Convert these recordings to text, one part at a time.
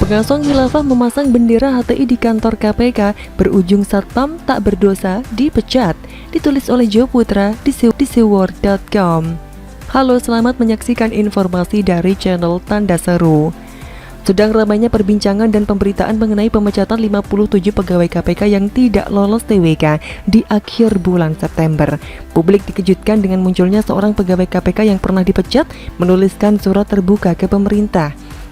Pengasong khilafah memasang bendera HTI di kantor KPK, berujung satpam tak berdosa dipecat. Ditulis oleh Joe Putra di siword.com. Halo, selamat menyaksikan informasi dari channel Tanda Seru. Sedang ramainya perbincangan dan pemberitaan mengenai pemecatan 57 pegawai KPK yang tidak lolos TWK di akhir bulan September. Publik dikejutkan dengan munculnya seorang pegawai KPK yang pernah dipecat menuliskan surat terbuka ke pemerintah.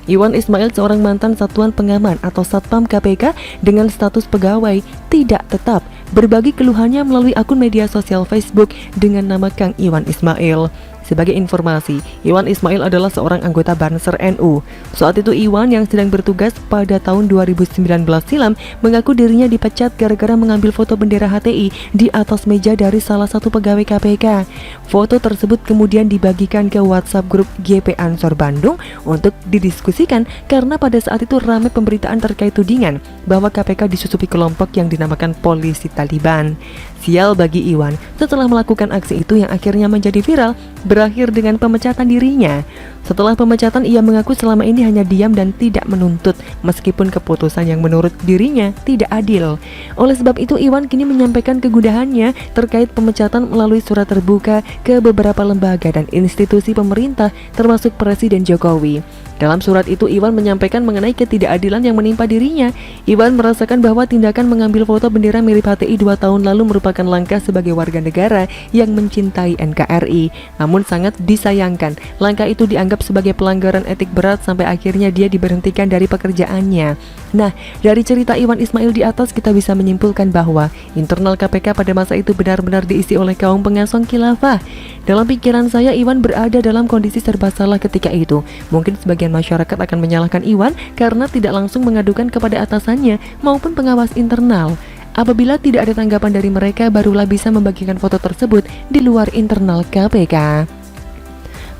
Iwan Ismail, seorang mantan satuan pengaman atau satpam KPK dengan status pegawai tidak tetap, berbagi keluhannya melalui akun media sosial Facebook dengan nama Kang Iwan Ismail. Sebagai informasi, Iwan Ismail adalah seorang anggota Banser NU. Saat itu Iwan yang sedang bertugas pada tahun 2019 silam mengaku dirinya dipecat gara-gara mengambil foto bendera HTI di atas meja dari salah satu pegawai KPK. Foto tersebut kemudian dibagikan ke WhatsApp grup GP Ansor Bandung untuk didiskusikan karena pada saat itu ramai pemberitaan terkait tudingan bahwa KPK disusupi kelompok yang dinamakan polisi Taliban. Sial bagi Iwan, setelah melakukan aksi itu yang akhirnya menjadi viral, berakhir dengan pemecatan dirinya. Setelah pemecatan, ia mengaku selama ini hanya diam dan tidak menuntut, meskipun keputusan yang menurut dirinya tidak adil. Oleh sebab itu, Iwan kini menyampaikan kegundahannya terkait pemecatan melalui surat terbuka ke beberapa lembaga dan institusi pemerintah, termasuk Presiden Jokowi. Dalam surat itu, Iwan menyampaikan mengenai ketidakadilan yang menimpa dirinya. Iwan merasakan bahwa tindakan mengambil foto bendera mirip HTI 2 tahun lalu merupakan langkah sebagai warga negara yang mencintai NKRI. Namun sangat disayangkan, langkah itu dianggap sebagai pelanggaran etik berat sampai akhirnya dia diberhentikan dari pekerjaannya. Nah, dari cerita Iwan Ismail di atas kita bisa menyimpulkan bahwa internal KPK pada masa itu benar-benar diisi oleh kaum pengasong khilafah. Dalam pikiran saya, Iwan berada dalam kondisi serba salah ketika itu. Mungkin sebagian masyarakat akan menyalahkan Iwan karena tidak langsung mengadukan kepada atasannya maupun pengawas internal. Apabila tidak ada tanggapan dari mereka, barulah bisa membagikan foto tersebut di luar internal KPK.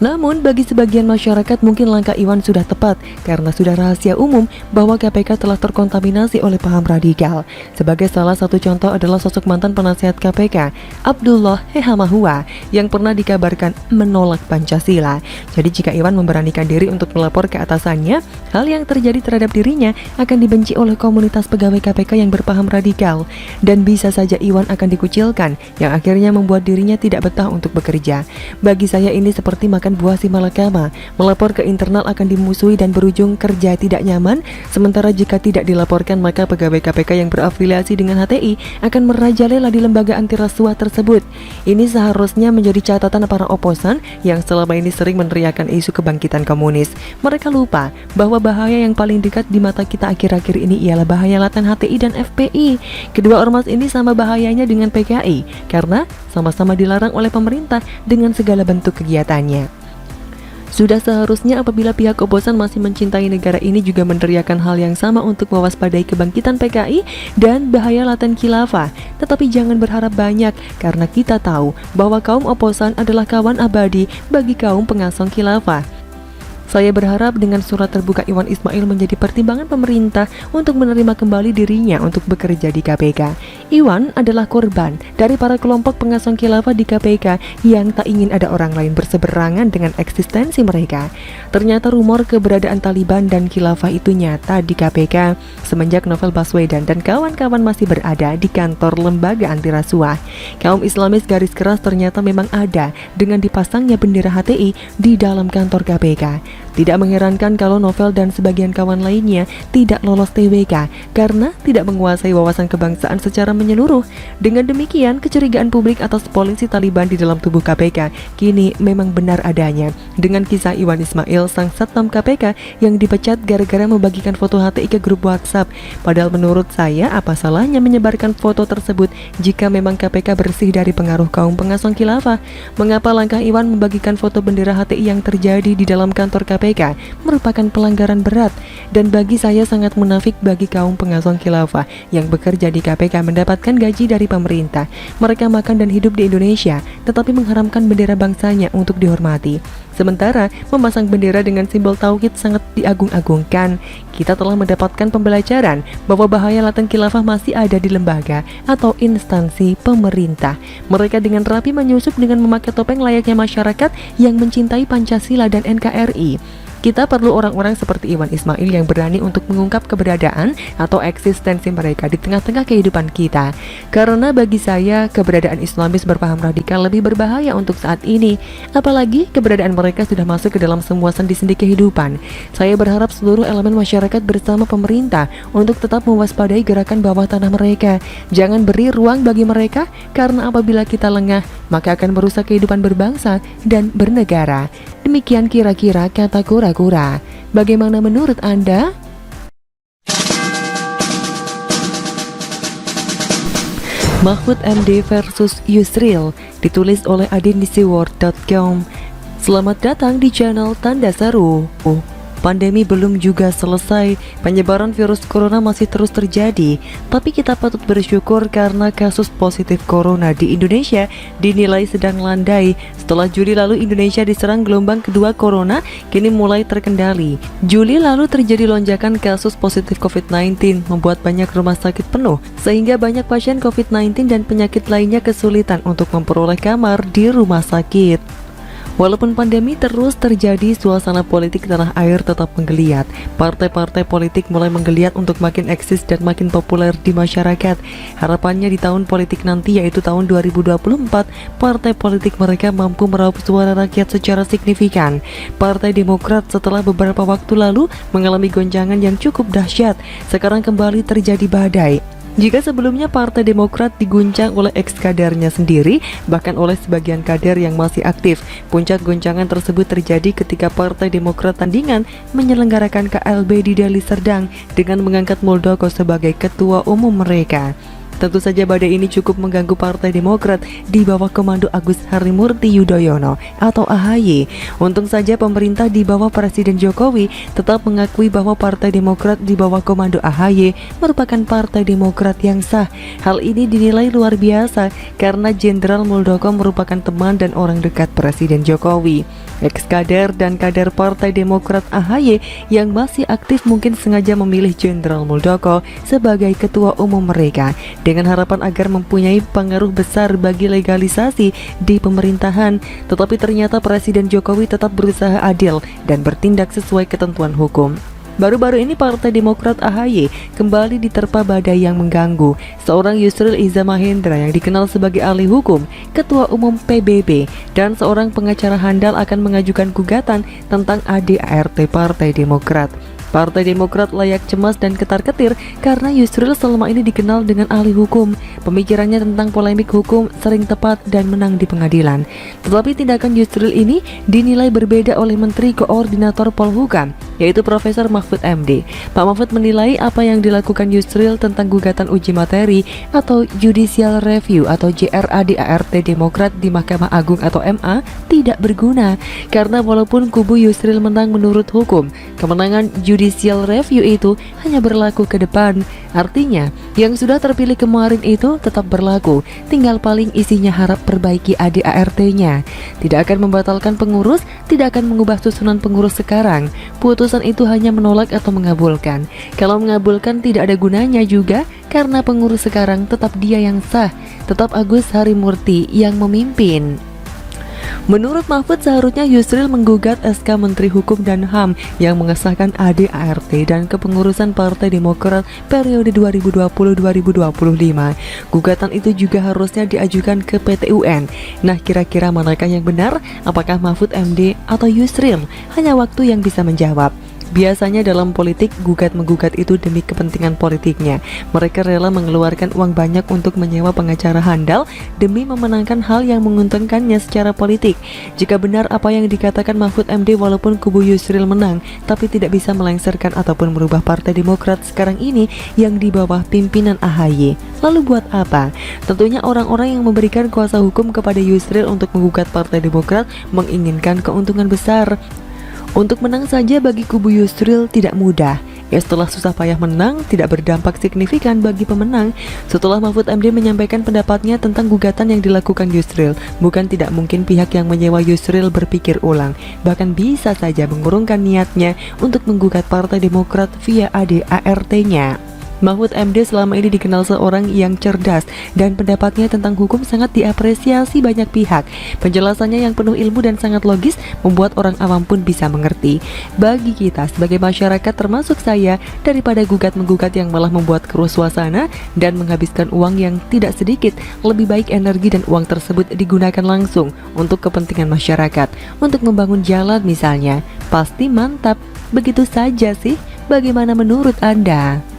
Namun bagi sebagian masyarakat mungkin langkah Iwan sudah tepat karena sudah rahasia umum bahwa KPK telah terkontaminasi oleh paham radikal. Sebagai salah satu contoh adalah sosok mantan penasihat KPK, Abdullah Hehamahua, yang pernah dikabarkan menolak Pancasila. Jadi jika Iwan memberanikan diri untuk melapor ke atasannya, hal yang terjadi terhadap dirinya akan dibenci oleh komunitas pegawai KPK yang berpaham radikal. Dan bisa saja Iwan akan dikucilkan, yang akhirnya membuat dirinya tidak betah untuk bekerja. Bagi saya ini seperti makan buah si malakama, melapor ke internal akan dimusuhi dan berujung kerja tidak nyaman, sementara jika tidak dilaporkan maka pegawai KPK yang berafiliasi dengan HTI akan merajalela di lembaga anti rasuah tersebut. Ini seharusnya menjadi catatan para oposan yang selama ini sering meneriakan isu kebangkitan komunis. Mereka lupa bahwa bahaya yang paling dekat di mata kita akhir-akhir ini ialah bahaya laten HTI dan FPI. Kedua ormas ini sama bahayanya dengan PKI karena sama-sama dilarang oleh pemerintah dengan segala bentuk kegiatannya. Sudah seharusnya apabila pihak oposan masih mencintai negara ini juga meneriakan hal yang sama untuk mewaspadai kebangkitan PKI dan bahaya laten khilafah. Tetapi jangan berharap banyak karena kita tahu bahwa kaum oposan adalah kawan abadi bagi kaum pengasong khilafah. Saya berharap dengan surat terbuka Iwan Ismail menjadi pertimbangan pemerintah untuk menerima kembali dirinya untuk bekerja di KPK. Iwan adalah korban dari para kelompok pengasong khilafah di KPK yang tak ingin ada orang lain berseberangan dengan eksistensi mereka. Ternyata rumor keberadaan Taliban dan khilafah itu nyata di KPK semenjak Novel Baswedan dan kawan-kawan masih berada di kantor lembaga anti rasuah. Kaum Islamis garis keras ternyata memang ada dengan dipasangnya bendera HTI di dalam kantor KPK. Tidak mengherankan kalau Novel dan sebagian kawan lainnya tidak lolos TWK karena tidak menguasai wawasan kebangsaan secara menyeluruh. Dengan demikian, kecurigaan publik atas polisi Taliban di dalam tubuh KPK kini memang benar adanya. Dengan kisah Iwan Ismail, sang satpam KPK yang dipecat gara-gara membagikan foto HTI ke grup WhatsApp. Padahal menurut saya, apa salahnya menyebarkan foto tersebut jika memang KPK bersih dari pengaruh kaum pengasong khilafah? Mengapa langkah Iwan membagikan foto bendera HTI yang terjadi di dalam kantor KPK merupakan pelanggaran berat, dan bagi saya sangat munafik bagi kaum pengasong khilafah yang bekerja di KPK mendapatkan gaji dari pemerintah. Mereka makan dan hidup di Indonesia, tetapi mengharamkan bendera bangsanya untuk dihormati. Sementara memasang bendera dengan simbol tauhid sangat diagung-agungkan. Kita telah mendapatkan pembelajaran bahwa bahaya laten khilafah masih ada di lembaga atau instansi pemerintah. Mereka dengan rapi menyusup dengan memakai topeng layaknya masyarakat yang mencintai Pancasila dan NKRI. Kita perlu orang-orang seperti Iwan Ismail yang berani untuk mengungkap keberadaan atau eksistensi mereka di tengah-tengah kehidupan kita. Karena bagi saya, keberadaan Islamis berpaham radikal lebih berbahaya untuk saat ini. Apalagi keberadaan mereka sudah masuk ke dalam semua sendi-sendi kehidupan. Saya berharap seluruh elemen masyarakat bersama pemerintah untuk tetap mewaspadai gerakan bawah tanah mereka. Jangan beri ruang bagi mereka, karena apabila kita lengah, maka akan merusak kehidupan berbangsa dan bernegara. Demikian kira-kira kata kura-kura. Bagaimana menurut Anda? Mahfud MD versus Yusril, ditulis oleh adindisiworld.com. Selamat datang di channel Tanda Seru. Pandemi belum juga selesai, penyebaran virus corona masih terus terjadi. Tapi kita patut bersyukur karena kasus positif corona di Indonesia dinilai sedang landai. Setelah Juli lalu Indonesia diserang gelombang kedua corona, kini mulai terkendali. Juli lalu terjadi lonjakan kasus positif COVID-19, membuat banyak rumah sakit penuh, sehingga banyak pasien COVID-19 dan penyakit lainnya kesulitan untuk memperoleh kamar di rumah sakit. Walaupun pandemi terus terjadi, suasana politik tanah air tetap menggeliat. Partai-partai politik mulai menggeliat untuk makin eksis dan makin populer di masyarakat. Harapannya di tahun politik nanti, yaitu tahun 2024, partai politik mereka mampu meraup suara rakyat secara signifikan. Partai Demokrat setelah beberapa waktu lalu mengalami goncangan yang cukup dahsyat, sekarang kembali terjadi badai. Jika sebelumnya Partai Demokrat diguncang oleh ex-kadernya sendiri, bahkan oleh sebagian kader yang masih aktif, puncak goncangan tersebut terjadi ketika Partai Demokrat tandingan menyelenggarakan KLB di Deli Serdang dengan mengangkat Muldoko sebagai ketua umum mereka. Tentu saja badai ini cukup mengganggu Partai Demokrat di bawah komando Agus Harimurti Yudhoyono atau AHY. Untung saja pemerintah di bawah Presiden Jokowi tetap mengakui bahwa Partai Demokrat di bawah komando AHY merupakan Partai Demokrat yang sah. Hal ini dinilai luar biasa karena Jenderal Muldoko merupakan teman dan orang dekat Presiden Jokowi. Ex-kader dan kader Partai Demokrat AHY yang masih aktif mungkin sengaja memilih Jenderal Muldoko sebagai ketua umum mereka dengan harapan agar mempunyai pengaruh besar bagi legalisasi di pemerintahan. Tetapi ternyata Presiden Jokowi tetap berusaha adil dan bertindak sesuai ketentuan hukum. Baru-baru ini Partai Demokrat AHY kembali diterpa badai yang mengganggu. Seorang Yusril Iza Mahendra yang dikenal sebagai ahli hukum, ketua umum PBB, dan seorang pengacara handal akan mengajukan gugatan tentang ADART Partai Demokrat. Partai Demokrat layak cemas dan ketar-ketir karena Yusril selama ini dikenal dengan ahli hukum. Pemikirannya tentang polemik hukum sering tepat dan menang di pengadilan. Tetapi tindakan Yusril ini dinilai berbeda oleh Menteri Koordinator Polhukam, yaitu Profesor Mahfud MD. Pak Mahfud menilai apa yang dilakukan Yusril tentang gugatan uji materi atau Judicial Review atau JRADART Demokrat di Mahkamah Agung atau MA tidak berguna. Karena walaupun kubu Yusril menang menurut hukum, kemenangan Judicial Review itu hanya berlaku ke depan. Artinya, yang sudah terpilih kemarin itu tetap berlaku, tinggal paling isinya harap perbaiki ADART-nya. Tidak akan membatalkan pengurus, tidak akan mengubah susunan pengurus sekarang. Putusan itu hanya menolak atau mengabulkan. Kalau mengabulkan tidak ada gunanya juga, karena pengurus sekarang tetap dia yang sah, tetap Agus Harimurti yang memimpin. Menurut Mahfud, seharusnya Yusril menggugat SK Menteri Hukum dan HAM yang mengesahkan ADART dan kepengurusan Partai Demokrat periode 2020-2025. Gugatan itu juga harusnya diajukan ke PT UN. Nah, kira-kira manakah yang benar? Apakah Mahfud MD atau Yusril? Hanya waktu yang bisa menjawab. Biasanya dalam politik, gugat-menggugat itu demi kepentingan politiknya. Mereka rela mengeluarkan uang banyak untuk menyewa pengacara handal demi memenangkan hal yang menguntungkannya secara politik. Jika benar apa yang dikatakan Mahfud MD, walaupun kubu Yusril menang, tapi tidak bisa melengsarkan ataupun merubah Partai Demokrat sekarang ini yang di bawah pimpinan AHY. Lalu buat apa? Tentunya orang-orang yang memberikan kuasa hukum kepada Yusril untuk menggugat Partai Demokrat menginginkan keuntungan besar. Untuk menang saja bagi kubu Yusril tidak mudah. Setelah susah payah menang, tidak berdampak signifikan bagi pemenang. Setelah Mahfud MD menyampaikan pendapatnya tentang gugatan yang dilakukan Yusril, bukan tidak mungkin pihak yang menyewa Yusril berpikir ulang, bahkan bisa saja mengurungkan niatnya untuk menggugat Partai Demokrat via ADART-nya. Mahfud MD selama ini dikenal seorang yang cerdas dan pendapatnya tentang hukum sangat diapresiasi banyak pihak. Penjelasannya yang penuh ilmu dan sangat logis membuat orang awam pun bisa mengerti. Bagi kita sebagai masyarakat termasuk saya, daripada gugat-menggugat yang malah membuat keruh suasana dan menghabiskan uang yang tidak sedikit, lebih baik energi dan uang tersebut digunakan langsung untuk kepentingan masyarakat, untuk membangun jalan misalnya. Pasti mantap. Begitu saja sih. Bagaimana menurut Anda?